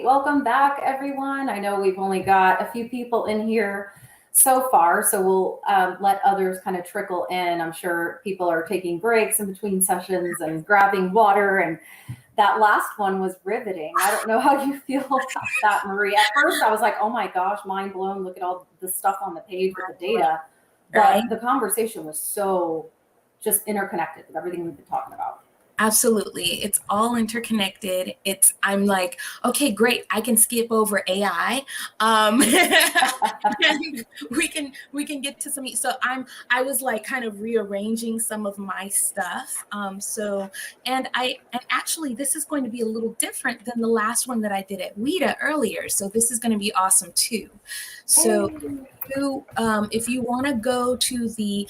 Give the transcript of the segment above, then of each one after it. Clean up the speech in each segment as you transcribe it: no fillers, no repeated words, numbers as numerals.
welcome back, everyone. I know we've only got a few people in here so far, so we'll let others kind of trickle in. I'm sure people are taking breaks in between sessions and grabbing water, and that last one was riveting. I don't know how you feel about that, Marie. At first, I was like, oh my gosh, mind blown. Look at all the stuff on the page with the data. Right. But the conversation was so just interconnected with everything we've been talking about. Absolutely. It's all interconnected. I'm like, okay, great. I can skip over AI. And we can get to some, so I was like kind of rearranging some of my stuff. And actually this is going to be a little different than the last one that I did at WIDA earlier. So this is going to be awesome too. So if you want to go to the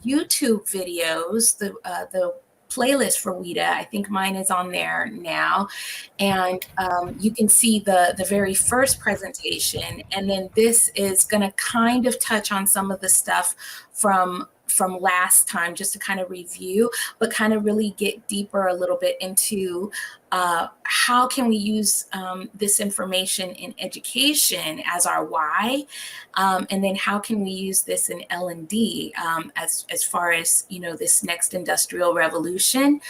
YouTube videos, the playlist for WIDA. I think mine is on there now. And you can see the very first presentation. And then this is going to kind of touch on some of the stuff from last time, just to kind of review, but kind of really get deeper a little bit into how can we use this information in education as our why, and then how can we use this in L&D as far as, you know, this next industrial revolution.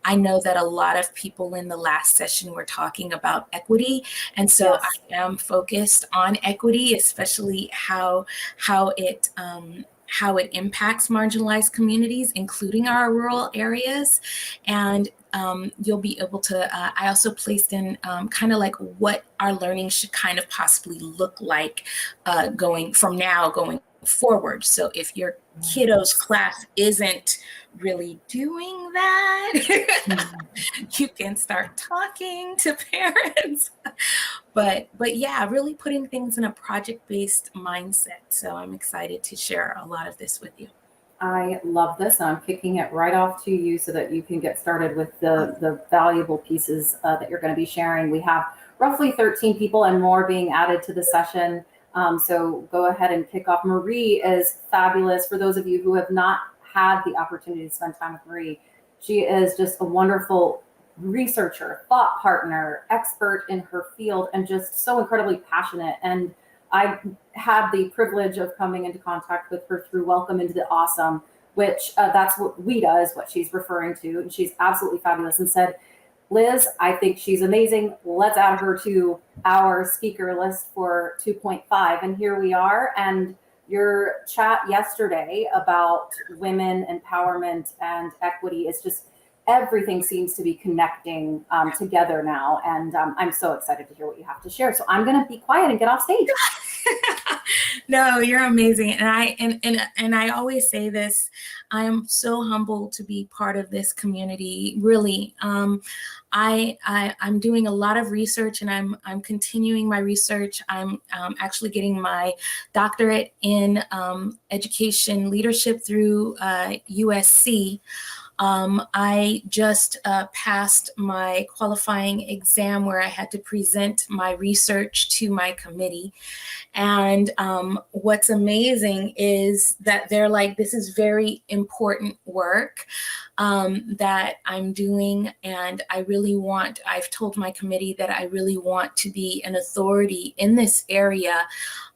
I know that a lot of people in the last session were talking about equity, and so yes. I am focused on equity, especially how it impacts marginalized communities, including our rural areas. And you'll be able to, I also placed in kind of like what our learning should kind of possibly look like going forward. So if your kiddo's class isn't really doing that, you can start talking to parents. But yeah, really putting things in a project-based mindset. So I'm excited to share a lot of this with you. I love this, and I'm kicking it right off to you so that you can get started with the valuable pieces that you're going to be sharing. We have roughly 13 people and more being added to the session. So go ahead and kick off. Marie is fabulous. For those of you who have not had the opportunity to spend time with Marie, she is just a wonderful researcher, thought partner, expert in her field, and just so incredibly passionate. And I had the privilege of coming into contact with her through Welcome into the Awesome, which that's what WIDA is what she's referring to. And she's absolutely fabulous, and said, Liz, I think she's amazing. Let's add her to our speaker list for 2.5. And here we are. And your chat yesterday about women empowerment and equity is just, everything seems to be connecting together now. And I'm so excited to hear what you have to share. So I'm going to be quiet and get off stage. No, you're amazing. And I always say this, I am so humbled to be part of this community. Really, I'm doing a lot of research, and I'm continuing my research. I'm actually getting my doctorate in education leadership through USC. I just passed my qualifying exam where I had to present my research to my committee. And what's amazing is that they're like, this is very important work that I'm doing. And I've told my committee that I really want to be an authority in this area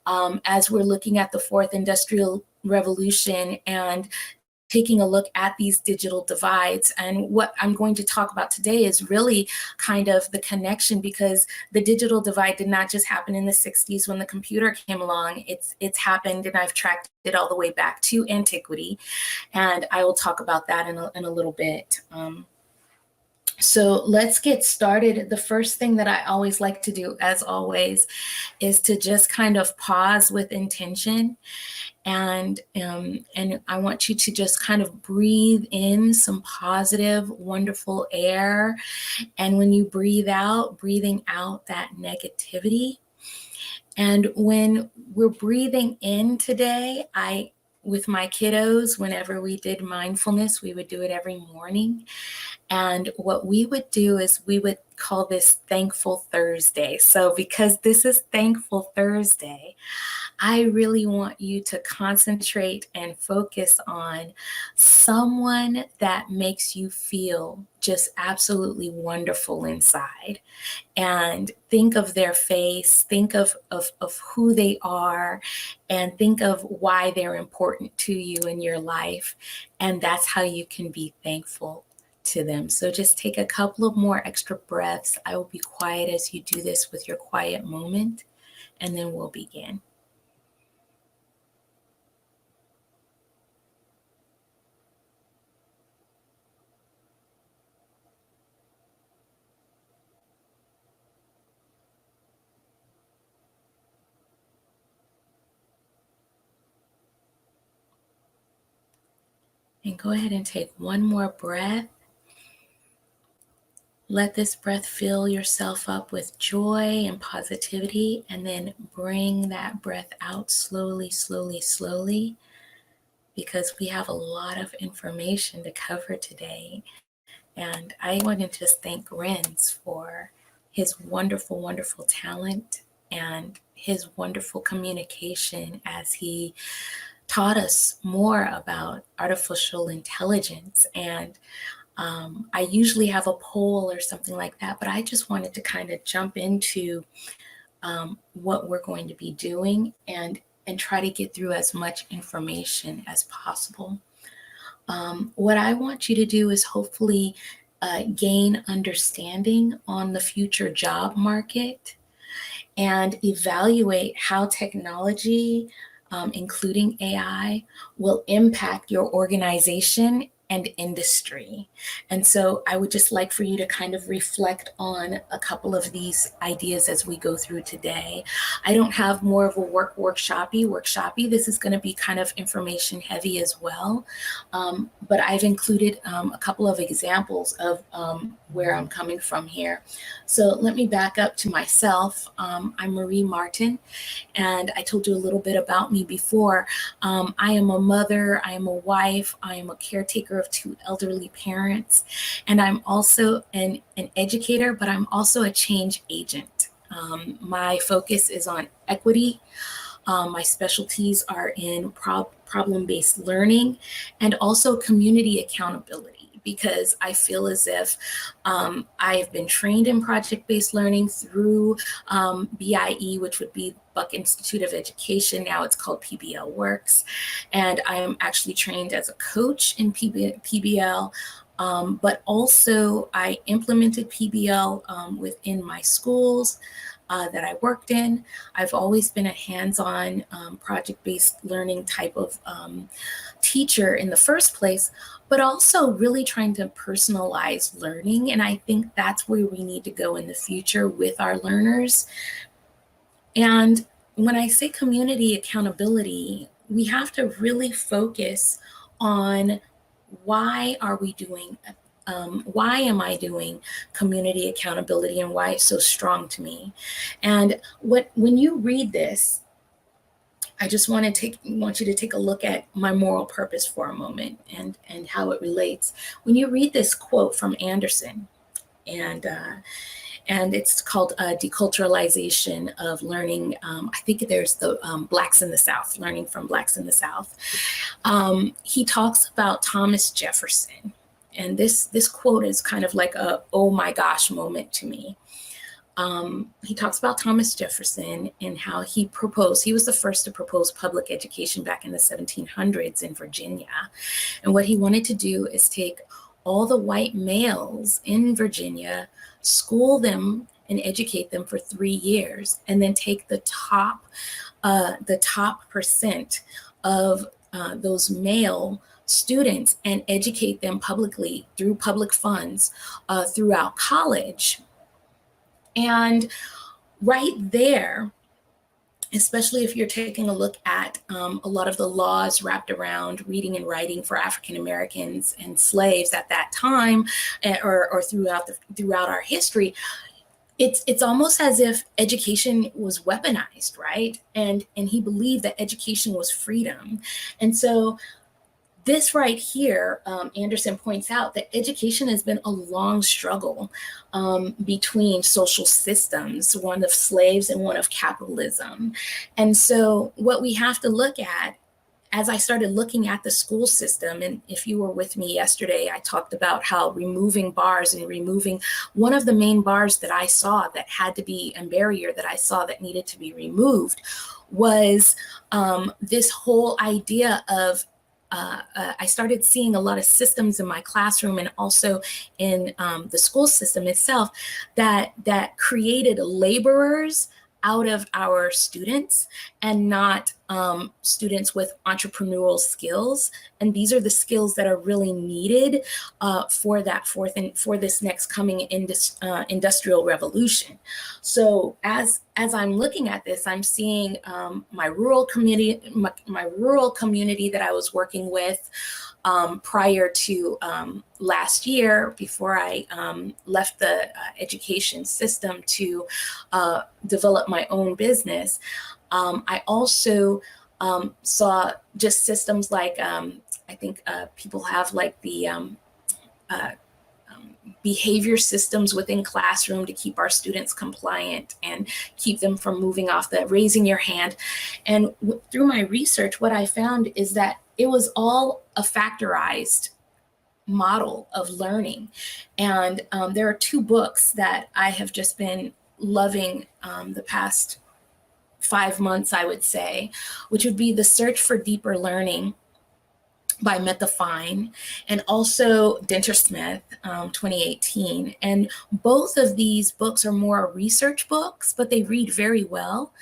as we're looking at the fourth industrial revolution and taking a look at these digital divides. And what I'm going to talk about today is really kind of the connection, because the digital divide did not just happen in the 60s when the computer came along. It's happened, and I've tracked it all the way back to antiquity. And I will talk about that in a little bit. So let's get started. The first thing that I always like to do, as always, is to just kind of pause with intention. And I want you to just kind of breathe in some positive, wonderful air. And when you breathe out, breathing out that negativity. And when we're breathing in today, with my kiddos, whenever we did mindfulness, we would do it every morning. And what we would do is we would call this Thankful Thursday. So because this is Thankful Thursday, I really want you to concentrate and focus on someone that makes you feel just absolutely wonderful inside. And think of their face, think of who they are, and think of why they're important to you in your life. And that's how you can be thankful to them. So just take a couple of more extra breaths. I will be quiet as you do this with your quiet moment, and then we'll begin. And go ahead and take one more breath. Let this breath fill yourself up with joy and positivity, and then bring that breath out slowly, slowly, slowly, because we have a lot of information to cover today. And I want to just thank Renz for his wonderful, wonderful talent and his wonderful communication as he taught us more about artificial intelligence. And I usually have a poll or something like that, but I just wanted to kind of jump into what we're going to be doing and try to get through as much information as possible. What I want you to do is hopefully gain understanding on the future job market and evaluate how technology, including AI, will impact your organization and industry. And so I would just like for you to kind of reflect on a couple of these ideas as we go through today. I don't have more of a workshoppy. This is going to be kind of information heavy as well. But I've included a couple of examples of where I'm coming from here. So let me back up to myself. I'm Marie Martin, and I told you a little bit about me before. I am a mother, I am a wife, I am a caretaker of 2 elderly parents, and I'm also an educator, but I'm also a change agent. My focus is on equity. My specialties are in problem-based learning and also community accountability, because I feel as if I've been trained in project-based learning through BIE, which would be Buck Institute of Education. Now it's called PBL Works. And I am actually trained as a coach in PBL. But also I implemented PBL within my schools that I worked in. I've always been a hands-on project-based learning type of teacher in the first place, but also really trying to personalize learning. And I think that's where we need to go in the future with our learners. And when I say community accountability, we have to really focus on why are we doing why am I doing community accountability and why it's so strong to me? And when you read this, I just want you to take a look at my moral purpose for a moment and how it relates. When you read this quote from Anderson, and it's called Deculturalization of Learning. I think there's the Blacks in the South, Learning from Blacks in the South. He talks about Thomas Jefferson. And this quote is kind of like a, oh my gosh moment to me. He talks about Thomas Jefferson and how he was the first to propose public education back in the 1700s in Virginia. And what he wanted to do is take all the white males in Virginia, school them and educate them for 3 years, and then take the top percent of those male students and educate them publicly through public funds throughout college. And right there, especially if you're taking a look at a lot of the laws wrapped around reading and writing for African Americans and slaves at that time, or throughout our history, it's almost as if education was weaponized, right? And he believed that education was freedom. And so this right here, Anderson points out that education has been a long struggle between social systems, one of slaves and one of capitalism. And so what we have to look at, as I started looking at the school system, and if you were with me yesterday, I talked about how removing bars and removing one of the main bars that I saw that had to be, and barrier that I saw that needed to be removed was this whole idea of I started seeing a lot of systems in my classroom and also in the school system itself that created laborers out of our students and not students with entrepreneurial skills. And these are the skills that are really needed for this next coming industrial revolution. So as I'm looking at this, I'm seeing my rural community that I was working with prior to last year, before I left the education system to develop my own business. I also saw just systems like, I think people have like the behavior systems within classroom to keep our students compliant and keep them from moving off the raising your hand. And through my research, what I found is that it was all a factorized model of learning. And there are two books that I have just been loving the past 5 months, I would say, which would be The Search for Deeper Learning by Meta Fine, and also Dintersmith, 2018. And both of these books are more research books, but they read very well.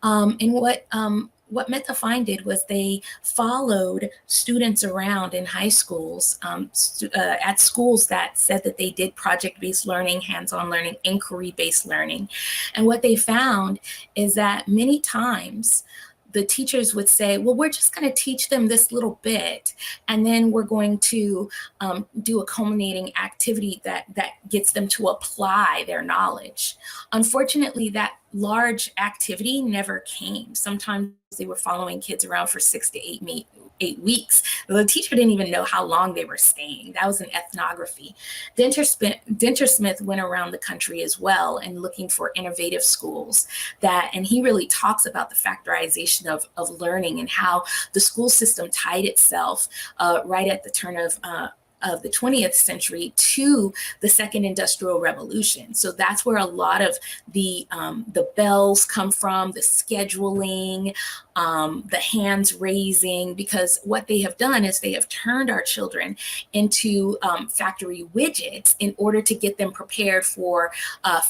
And what Meta Fine did was they followed students around in high schools, at schools that said that they did project-based learning, hands-on learning, inquiry-based learning. And what they found is that many times the teachers would say, well, we're just going to teach them this little bit, and then we're going to do a culminating activity that gets them to apply their knowledge. Unfortunately, that large activity never came. Sometimes they were following kids around for 6 to 8 weeks. The teacher didn't even know how long they were staying. That was an ethnography. Dintersmith went around the country as well and looking for innovative schools and he really talks about the factorization of learning and how the school system tied itself right at the turn of the 20th century to the second industrial revolution. So that's where a lot of the bells come from, the scheduling, the hands raising, because what they have done is they have turned our children into factory widgets in order to get them prepared for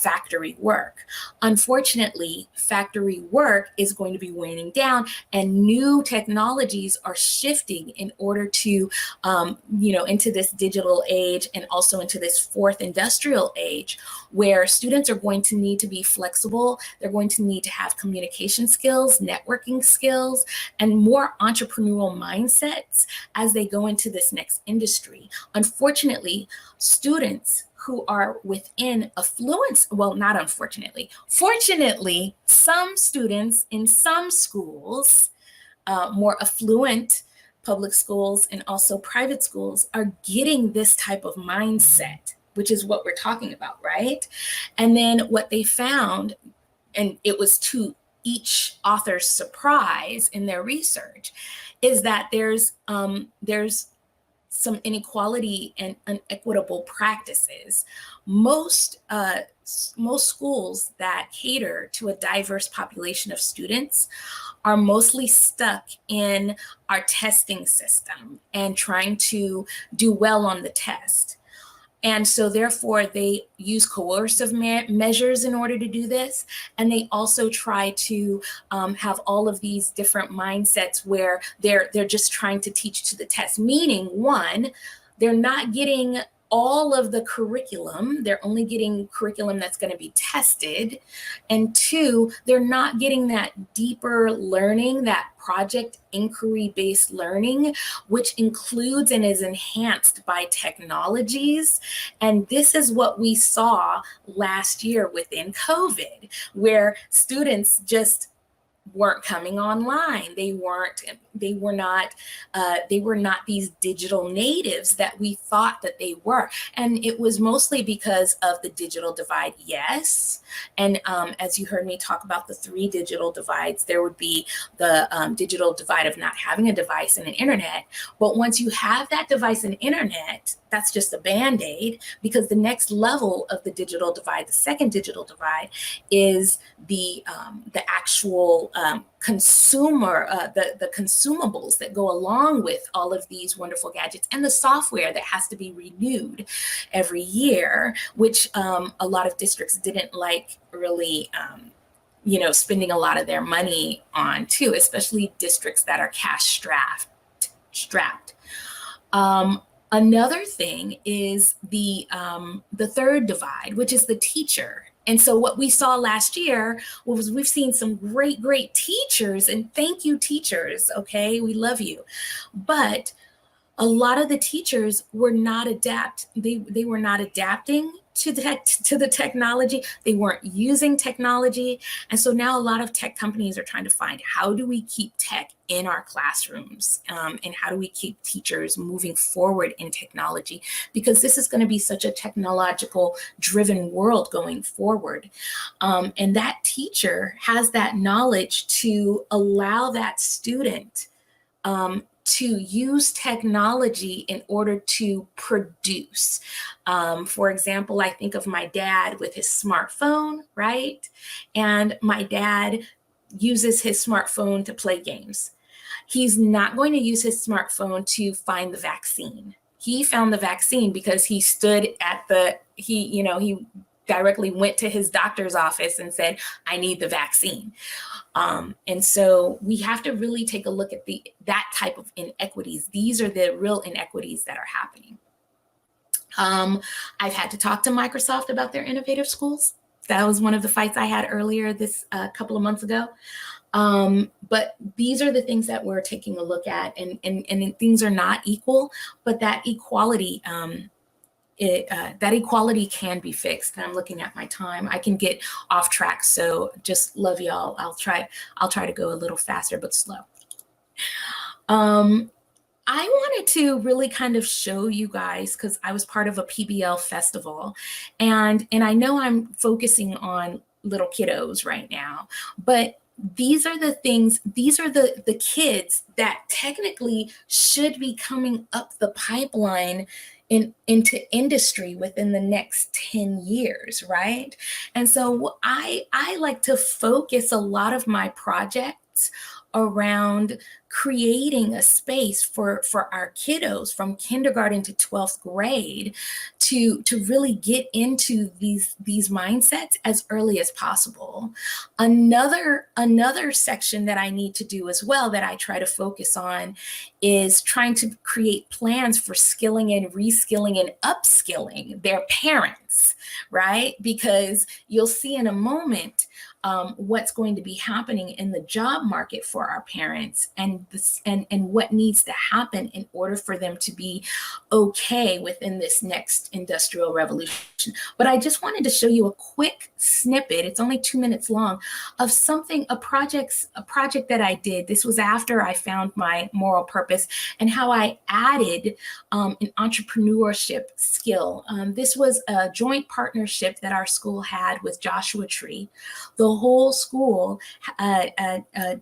factory work. Unfortunately, factory work is going to be waning down, and new technologies are shifting in order to, into this digital age and also into this fourth industrial age, where students are going to need to be flexible. They're going to need to have communication skills, networking skills, and more entrepreneurial mindsets as they go into this next industry. Unfortunately, students who are within affluence, well, not unfortunately, fortunately, some students in some schools, more affluent public schools and also private schools, are getting this type of mindset, which is what we're talking about, right? And then what they found, and it was to each author's surprise in their research, is that there's some inequality and unequitable practices. Most schools that cater to a diverse population of students are mostly stuck in our testing system and trying to do well on the test. And so therefore they use coercive measures in order to do this. And they also try to have all of these different mindsets where they're just trying to teach to the test, meaning one, they're not getting all of the curriculum. They're only getting curriculum that's going to be tested. And two, they're not getting that deeper learning, that project inquiry-based learning, which includes and is enhanced by technologies. And this is what we saw last year within COVID, where students just weren't coming online. They were not these digital natives that we thought that they were. And it was mostly because of the digital divide, yes. And as you heard me talk about the 3 digital divides, there would be the digital divide of not having a device and an internet. But once you have that device and internet, that's just a Band-Aid, because the next level of the digital divide, the second digital divide, is the actual consumer, the consumables that go along with all of these wonderful gadgets, and the software that has to be renewed every year, which a lot of districts didn't like really spending a lot of their money on too, especially districts that are cash strapped. Another thing is the third divide, which is the teacher. And so what we saw last year was we've seen some great teachers, and thank you, teachers. Okay, we love you. But a lot of the teachers were not they were not adapting to the technology. They weren't using technology. And so now a lot of tech companies are trying to find, how do we keep tech in our classrooms? And how do we keep teachers moving forward in technology? Because this is going to be such a technological driven world going forward. And that teacher has that knowledge to allow that student to use technology in order to produce. For example, I think of my dad with his smartphone, right? And my dad uses his smartphone to play games. He's not going to use his smartphone to find the vaccine. He found the vaccine because he stood at he directly went to his doctor's office and said, I need the vaccine. And so we have to really take a look at that type of inequities. These are the real inequities that are happening. I've had to talk to Microsoft about their innovative schools. That was one of the fights I had earlier this couple of months ago. But these are the things that we're taking a look at, and things are not equal, but that equality, that equality can be fixed. And I'm looking at my time. I can get off track, so just love y'all. I'll try to go a little faster but slow. I wanted to really kind of show you guys, because I was part of a PBL festival, and I know I'm focusing on little kiddos right now, but these are the things, these are the kids that technically should be coming up the pipeline into industry within the next 10 years, right? And so I like to focus a lot of my projects around creating a space for our kiddos from kindergarten to 12th grade to really get into these mindsets as early as possible. Another section that I need to do as well, that I try to focus on, is trying to create plans for skilling and reskilling and upskilling their parents, right? Because you'll see in a moment what's going to be happening in the job market for our parents, and what needs to happen in order for them to be okay within this next industrial revolution. But I just wanted to show you a quick snippet, it's only 2 minutes long, of a project that I did. This was after I found my moral purpose, and how I added an entrepreneurship skill. This was a joint partnership that our school had with Joshua Tree. The whole school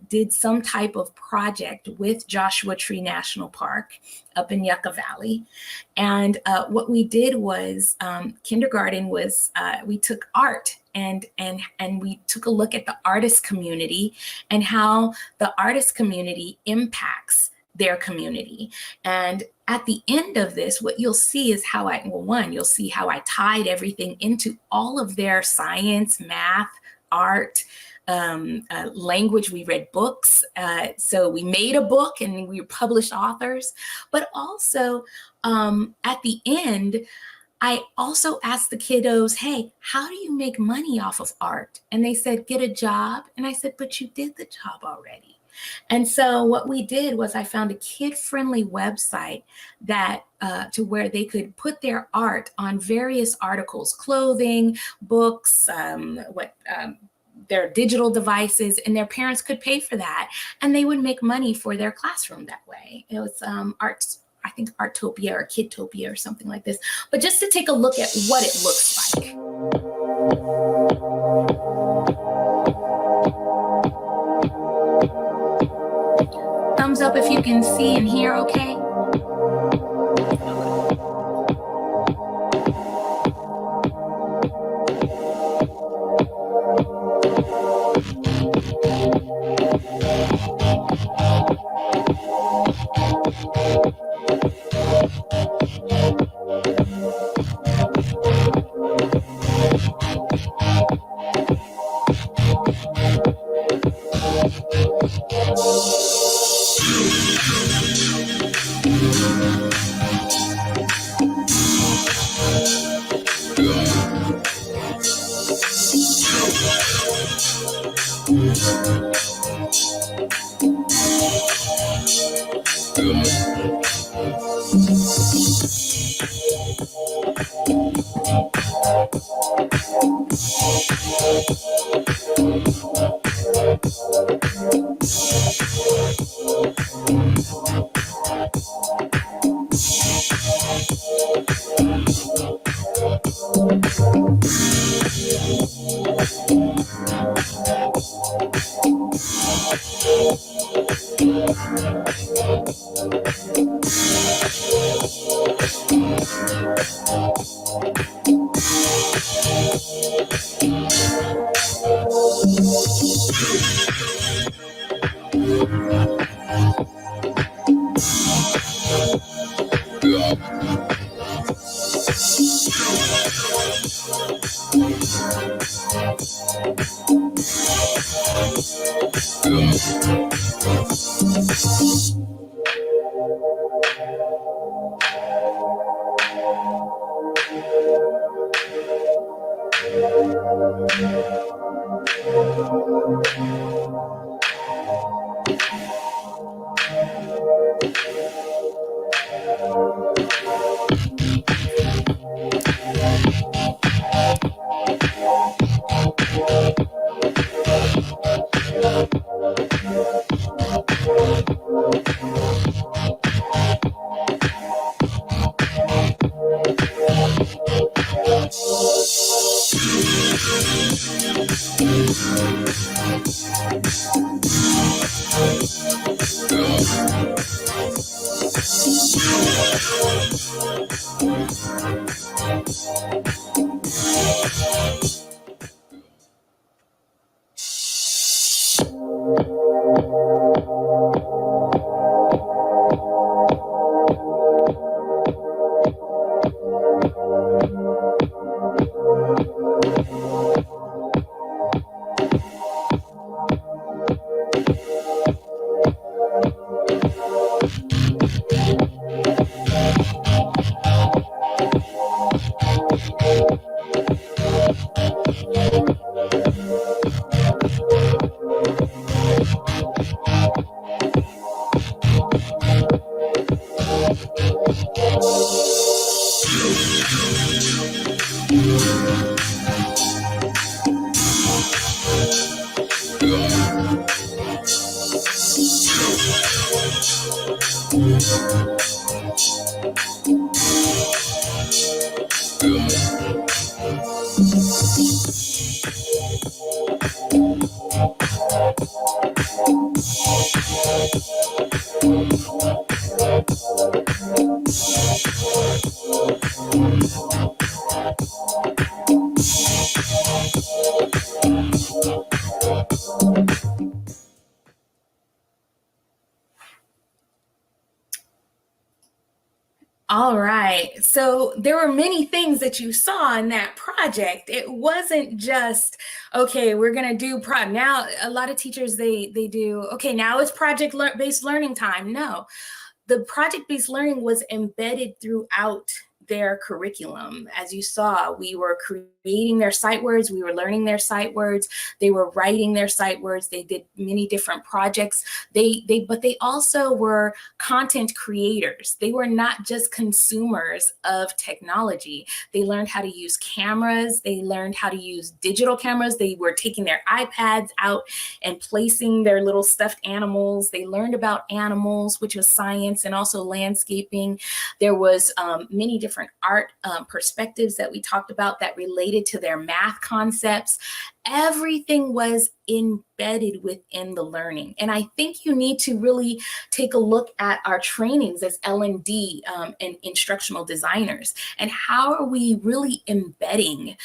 did some type of project with Joshua Tree National Park up in Yucca Valley. And what we did was, kindergarten was, we took art and we took a look at the artist community and how the artist community impacts their community. And at the end of this, what you'll see is how you'll see how I tied everything into all of their science, math, art, language. We read books. So we made a book and we were published authors. But also at the end, I also asked the kiddos, hey, how do you make money off of art? And they said, get a job. And I said, but you did the job already. And so what we did was I found a kid-friendly website that to where they could put their art on various articles, clothing, books, their digital devices, and their parents could pay for that, and they would make money for their classroom that way. It was arts. I think Artopia or Kidtopia or something like this. But just to take a look at what it looks like. Thumbs up if you can see and hear okay. All right. So there were many things that you saw in that project. It wasn't just, okay, we're going to do now a lot of teachers, they do, okay, now it's project-based learning time. No, the project-based learning was embedded throughout their curriculum. As you saw, we were creating their sight words, we were learning their sight words, they were writing their sight words, they did many different projects. But they also were content creators. They were not just consumers of technology. They learned how to use cameras, they learned how to use digital cameras, they were taking their iPads out and placing their little stuffed animals. They learned about animals, which was science, and also landscaping. There was many different art perspectives that we talked about that related to their math concepts. Everything was embedded within the learning. And I think you need to really take a look at our trainings as L&D and instructional designers, and how are we really embedding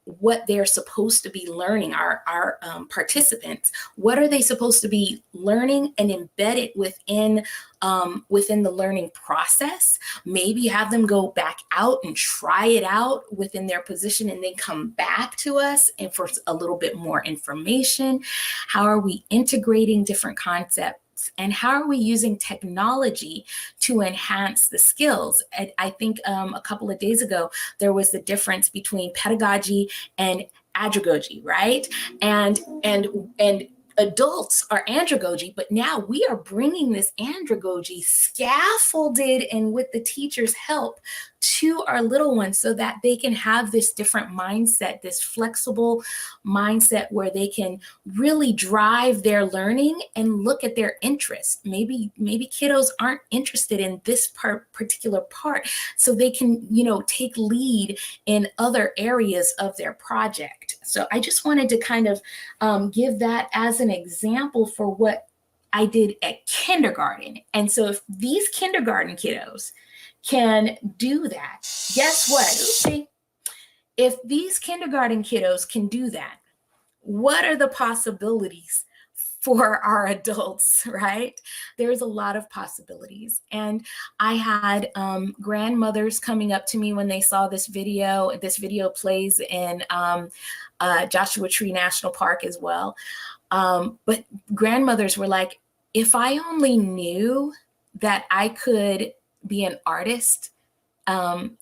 what they're supposed to be learning, our participants. What are they supposed to be learning, and embed it within the learning process? Maybe have them go back out and try it out within their position, and then come back to us and for a little bit more information. How are we integrating different concepts, and how are we using technology to enhance the skills? And I think a couple of days ago, there was the difference between pedagogy and andragogy, right? And adults are andragogy, but now we are bringing this andragogy scaffolded and with the teacher's help to our little ones, so that they can have this different mindset, this flexible mindset where they can really drive their learning and look at their interests. Maybe kiddos aren't interested in this particular part, so they can, take lead in other areas of their project. So I just wanted to kind of give that as an example for what I did at kindergarten. And so if these kindergarten kiddos can do that, guess what? Oopsie. If these kindergarten kiddos can do that, what are the possibilities for our adults, right? There's a lot of possibilities. And I had grandmothers coming up to me when they saw this video. This video plays in Joshua Tree National Park as well. But grandmothers were like, if I only knew that I could be an artist from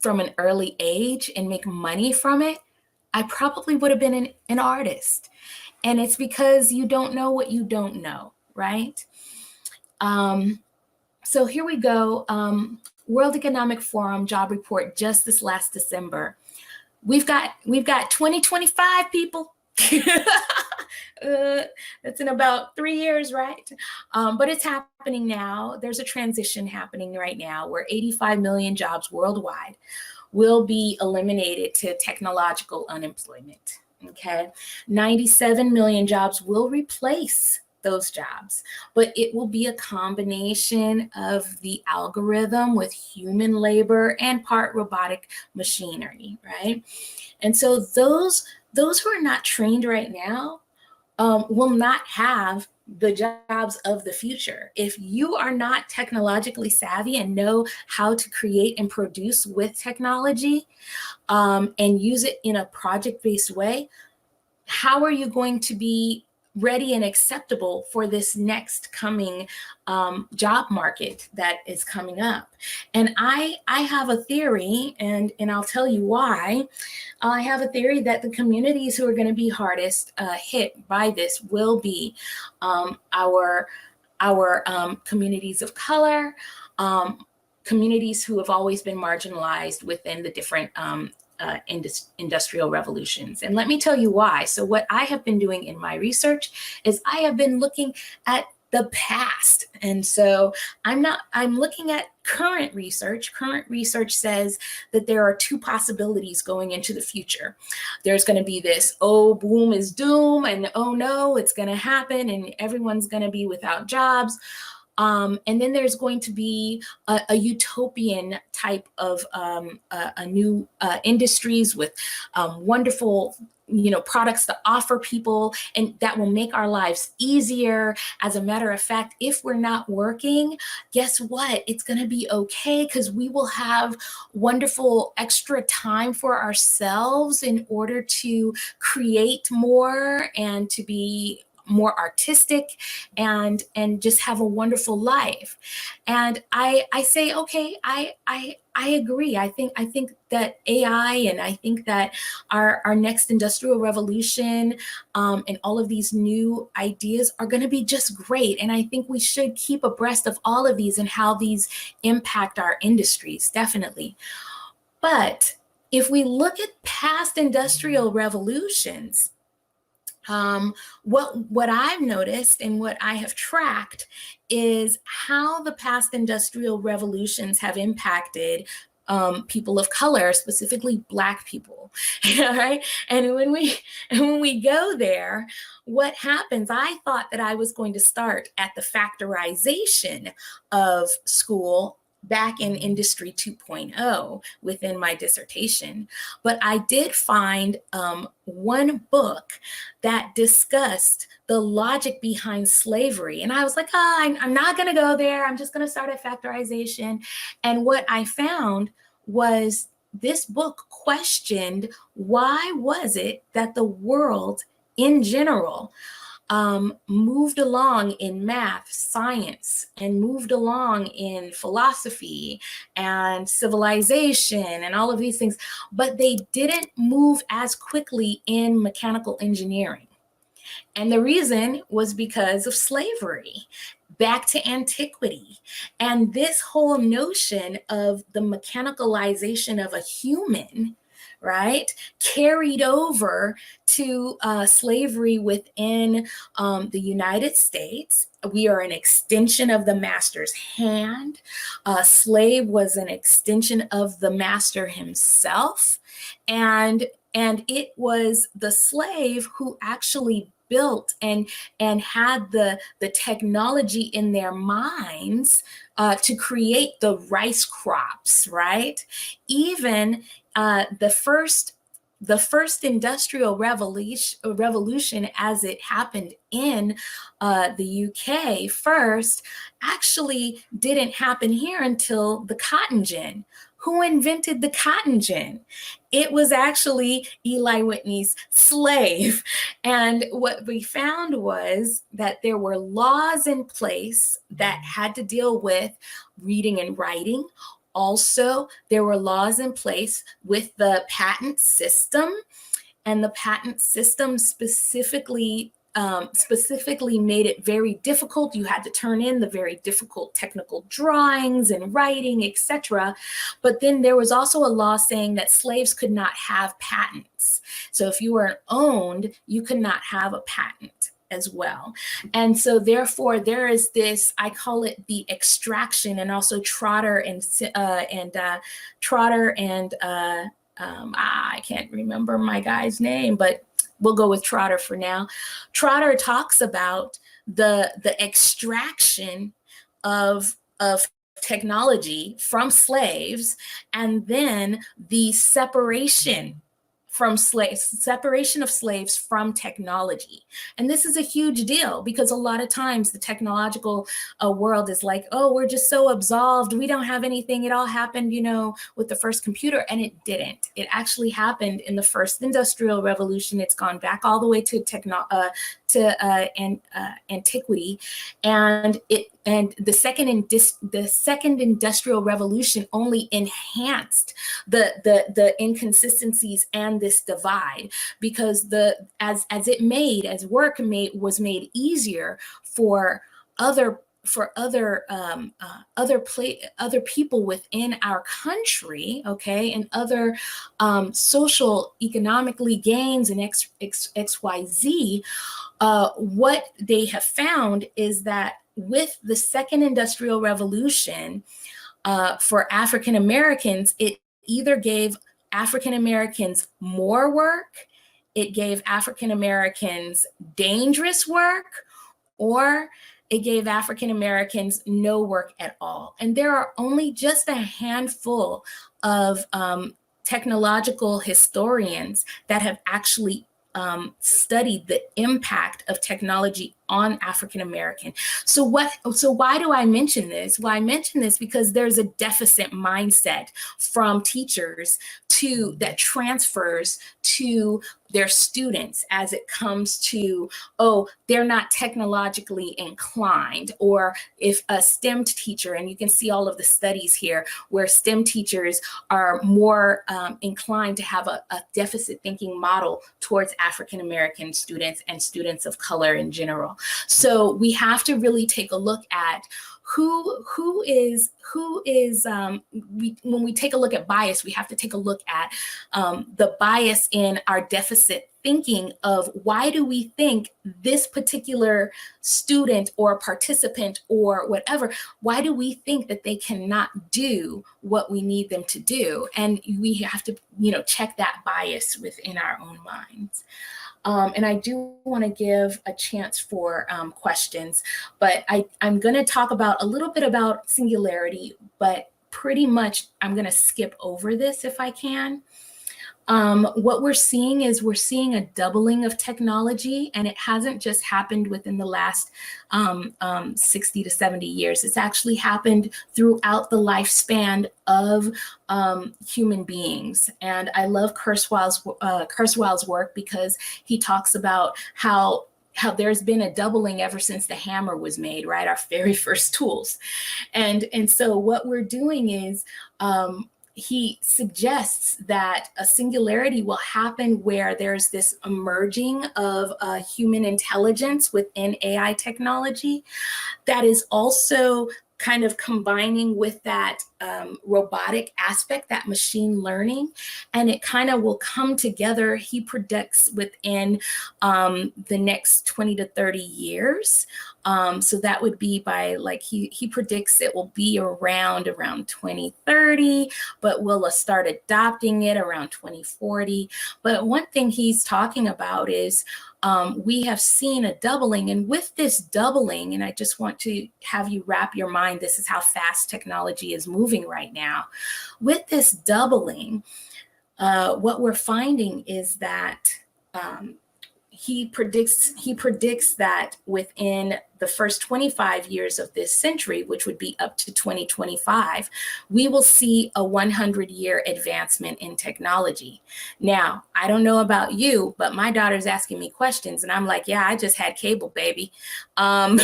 an early age and make money from it, I probably would have been an artist. And it's because you don't know what you don't know, right? So here we go. World Economic Forum job report just this last December. We've got 2025 people. That's in about 3 years, right? But it's happening now. There's a transition happening right now where 85 million jobs worldwide will be eliminated to technological unemployment. Okay, 97 million jobs will replace those jobs, but it will be a combination of the algorithm with human labor and part robotic machinery, right? And so those who are not trained right now will not have the jobs of the future. If you are not technologically savvy and know how to create and produce with technology and use it in a project-based way, how are you going to be ready and acceptable for this next coming job market that is coming up? And I have a theory, and I'll tell you why. I have a theory that the communities who are going to be hardest hit by this will be our communities of color, communities who have always been marginalized within the different industrial revolutions. And let me tell you why. So what I have been doing in my research is I have been looking at the past. And so I'm looking at current research. Current research says that there are two possibilities going into the future. There's going to be this, oh, boom is doom, and oh no, it's going to happen and everyone's going to be without jobs. And then there's going to be a utopian type of a new industries with wonderful products to offer people, and that will make our lives easier. As a matter of fact, if we're not working, guess what? It's going to be okay, because we will have wonderful extra time for ourselves in order to create more and to be more artistic and just have a wonderful life. And I say, okay, I agree. I think that AI, and I think that our next industrial revolution, and all of these new ideas are going to be just great. And I think we should keep abreast of all of these and how these impact our industries, definitely. But if we look at past industrial revolutions, what I've noticed and what I have tracked is how the past industrial revolutions have impacted people of color, specifically Black people. All right, and when we go there, what happens? I thought that I was going to start at the factorization of school back in Industry 2.0 within my dissertation, but I did find one book that discussed the logic behind slavery. And I was like, I'm not going to go there. I'm just going to start at factorization. And what I found was this book questioned, why was it that the world in general moved along in math, science, and moved along in philosophy and civilization and all of these things, but they didn't move as quickly in mechanical engineering. And the reason was because of slavery, back to antiquity. And this whole notion of the mechanicalization of a human, right, carried over to slavery within the United States. We are an extension of the master's hand. Slave was an extension of the master himself. And it was the slave who actually built and had the technology in their minds to create the rice crops, right? Even the first industrial revolution as it happened in the UK first actually didn't happen here until the cotton gin. Who invented the cotton gin? It was actually Eli Whitney's slave. And what we found was that there were laws in place that had to deal with reading and writing. Also, there were laws in place with the patent system, and the patent system specifically made it very difficult. You had to turn in the very difficult technical drawings and writing, etc. But then there was also a law saying that slaves could not have patents. So if you were owned, you could not have a patent as well. And so therefore there is this, I call it the extraction, and also Trotter and I can't remember my guy's name, but we'll go with Trotter for now. Trotter talks about the extraction of technology from slaves, and then the separation of slaves from technology. And this is a huge deal because a lot of times the technological world is like, oh, we're just so absolved. We don't have anything. It all happened, with the first computer. And it didn't. It actually happened in the first industrial revolution. It's gone back all the way to antiquity, and the second industrial revolution only enhanced the inconsistencies and this divide, because as work was made easier for other people within our country, okay, and other social economically gains and XYZ. What they have found is that with the second industrial revolution, for African Americans, it either gave African Americans more work, it gave African Americans dangerous work, or it gave African Americans no work at all. And there are only just a handful of technological historians that have actually studied the impact of technology on African American. So why do I mention this? Well, I mention this because there's a deficit mindset from teachers that transfers to their students as it comes to, oh, they're not technologically inclined. Or if a STEM teacher, and you can see all of the studies here where STEM teachers are more inclined to have a deficit thinking model towards African American students and students of color in general. So we have to really take a look at who is when we take a look at bias, we have to take a look at the bias in our deficit thinking of why do we think this particular student or participant or whatever, why do we think that they cannot do what we need them to do? And we have to, check that bias within our own minds. And I do want to give a chance for questions, but I'm going to talk a little bit about Singularity, but pretty much I'm going to skip over this if I can. What we're seeing is a doubling of technology, and it hasn't just happened within the last 60 to 70 years. It's actually happened throughout the lifespan of human beings. And I love Kurzweil's work because he talks about how there's been a doubling ever since the hammer was made, right? Our very first tools. And so what we're doing is he suggests that a singularity will happen where there's this emerging of human intelligence within AI technology that is also kind of combining with that robotic aspect, that machine learning, and it kind of will come together, he predicts, within the next 20 to 30 years. So that would be by, like, he predicts it will be around 2030, but we'll start adopting it around 2040. But one thing he's talking about is we have seen a doubling, and with this doubling, and I just want to have you wrap your mind, this is how fast technology is moving right now. With this doubling, what we're finding is that he predicts that within the first 25 years of this century, which would be up to 2025, we will see a 100-year advancement in technology. Now, I don't know about you, but my daughter's asking me questions, and I'm like, yeah, I just had cable, baby. And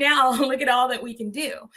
now look at all that we can do.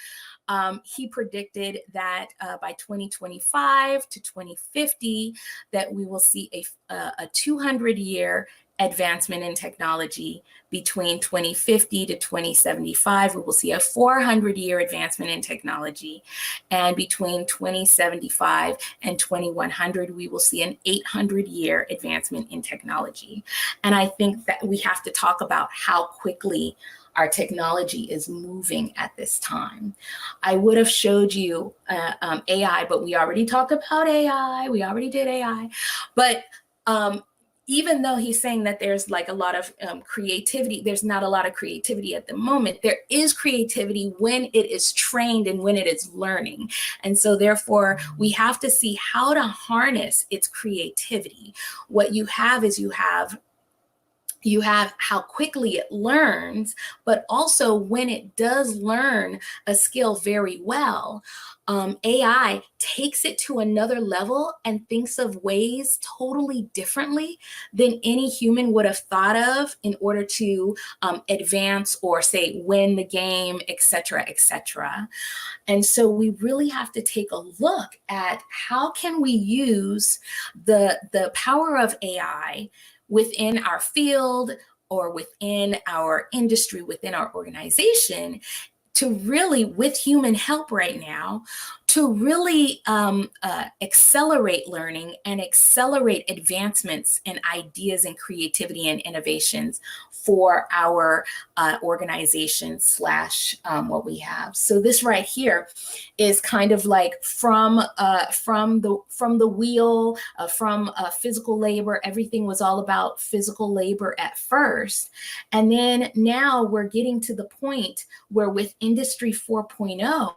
He predicted that by 2025 to 2050, that we will see a 200-year advancement in technology. Between 2050 to 2075, we will see a 400-year advancement in technology. And between 2075 and 2100, we will see an 800-year advancement in technology. And I think that we have to talk about how quickly our technology is moving at this time. I would have showed you AI, but we already talked about AI. We already did AI. But even though he's saying that there's like a lot of creativity, there's not a lot of creativity at the moment. There is creativity when it is trained and when it is learning. And so therefore, we have to see how to harness its creativity. What you have is you have how quickly it learns, but also when it does learn a skill very well, AI takes it to another level and thinks of ways totally differently than any human would have thought of in order to advance or, say, win the game, et cetera, et cetera. And so we really have to take a look at how can we use the power of AI within our field or within our industry, within our organization, to really, with human help right now, to really accelerate learning and accelerate advancements in ideas and creativity and innovations for our organization / what we have. So this right here is kind of like from the wheel, from physical labor. Everything was all about physical labor at first. And then now we're getting to the point where with Industry 4.0,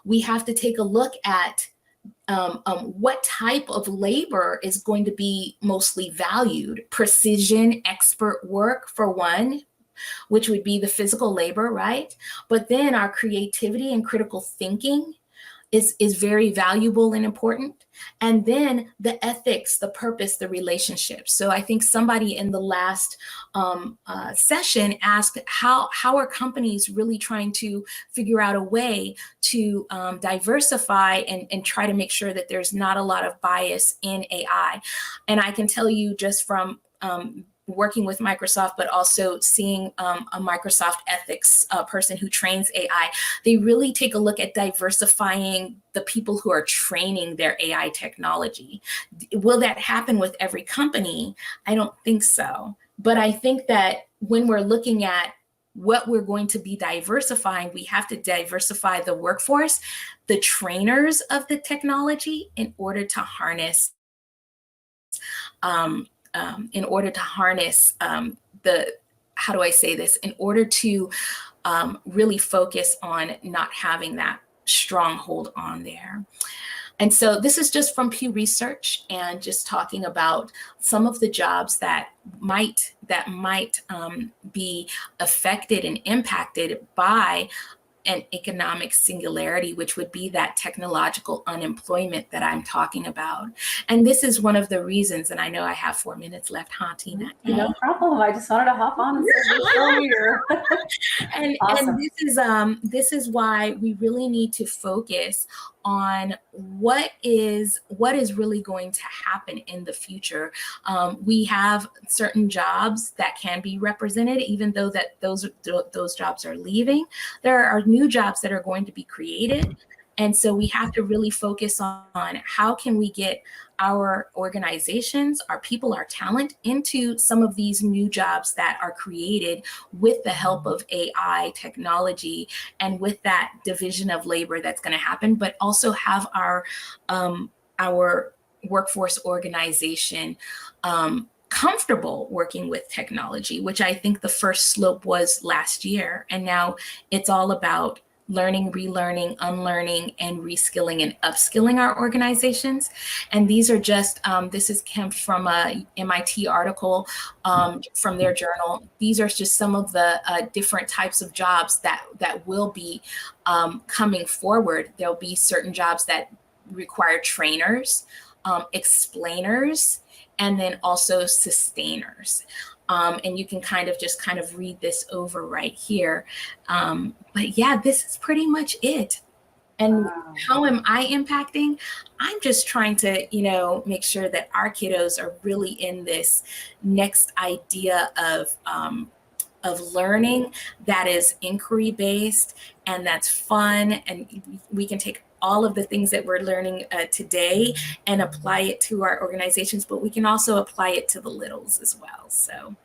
we have to take a look at what type of labor is going to be mostly valued? Precision expert work, for one, which would be the physical labor, right? But then our creativity and critical thinking is very valuable and important. And then the ethics, the purpose, the relationships. So I think somebody in the last session asked, how are companies really trying to figure out a way to diversify and try to make sure that there's not a lot of bias in AI? And I can tell you just from working with Microsoft, but also seeing a Microsoft ethics person who trains AI, they really take a look at diversifying the people who are training their AI technology. Will that happen with every company? I don't think so. But I think that when we're looking at what we're going to be diversifying, we have to diversify the workforce, the trainers of the technology, in order to harness the, how do I say this, in order to really focus on not having that stronghold on there. And so this is just from Pew Research, and just talking about some of the jobs that might be affected and impacted by an economic singularity, which would be that technological unemployment that I'm talking about. And this is one of the reasons, and I know I have 4 minutes left, huh, Tina? No problem. I just wanted to hop on and say we're still here. Awesome. And this is why we really need to focus on what is really going to happen in the future. We have certain jobs that can be represented, even though that those jobs are leaving. There are new jobs that are going to be created. And so we have to really focus on how can we get our organizations, our people, our talent into some of these new jobs that are created with the help of AI technology and with that division of labor that's going to happen, but also have our workforce organization comfortable working with technology, which I think the first slope was last year. And now it's all about learning, relearning, unlearning, and reskilling and upskilling our organizations. And these are just, this is came from a MIT article from their journal. These are just some of the different types of jobs that will be coming forward. There'll be certain jobs that require trainers, explainers, and then also sustainers. And you can kind of read this over right here. But yeah, this is pretty much it. And how am I impacting? I'm just trying to, make sure that our kiddos are really in this next idea of learning that is inquiry based and that's fun, and we can take all of the things that we're learning today and apply it to our organizations, but we can also apply it to the littles as well. So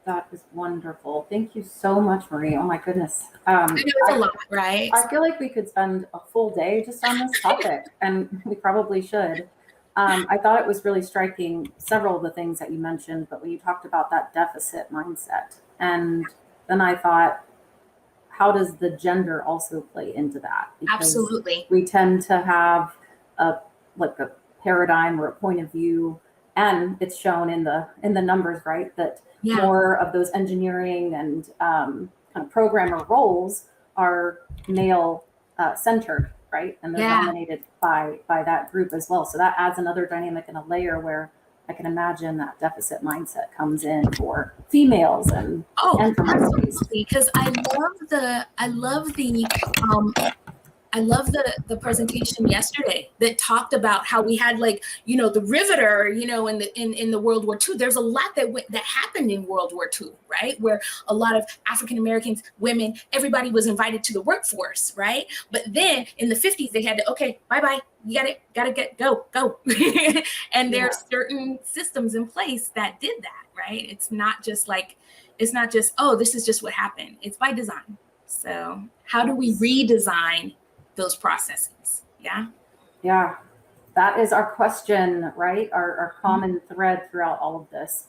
that is wonderful. Thank you so much, Marie. Oh my goodness. It's a lot, right? I feel like we could spend a full day just on this topic, and we probably should. I thought it was really striking, several of the things that you mentioned, but when you talked about that deficit mindset, and then I thought, how does the gender also play into that? Because absolutely. We tend to have a paradigm or a point of view, and it's shown in the numbers, right? That more of those engineering and kind of programmer roles are male centered, right? And they're dominated by that group as well. So that adds another dynamic and a layer where I can imagine that deficit mindset comes in for females and for minorities. Because I love the presentation yesterday that talked about how we had the riveter, in the World War II. There's a lot that happened in World War II, right? Where a lot of African Americans, women, everybody was invited to the workforce, right? But then in the 50s, they had to, okay, bye-bye, you gotta go. And there are certain systems in place that did that, right? It's not just, oh, this is just what happened. It's by design. So how do we redesign those processes? Yeah, that is our question, right? Our common thread throughout all of this.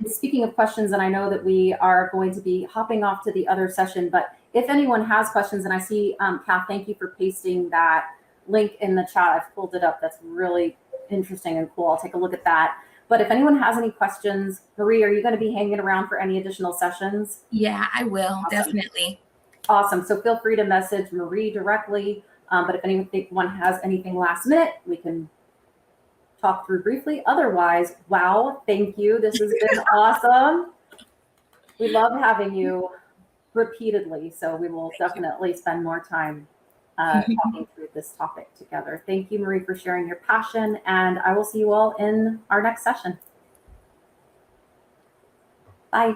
Speaking of questions, and I know that we are going to be hopping off to the other session, but if anyone has questions, and I see Kath, thank you for pasting that link in the chat. I've pulled it up. That's really interesting and cool. I'll take a look at that. But if anyone has any questions, Marie, are you going to be hanging around for any additional sessions? Yeah, I will. Awesome. Definitely. Awesome. So feel free to message Marie directly. But if anyone has anything last minute, we can talk through briefly. Otherwise, wow, thank you. This has been awesome. We love having you repeatedly. So we will definitely spend more time talking through this topic together. Thank you, Marie, for sharing your passion. And I will see you all in our next session. Bye.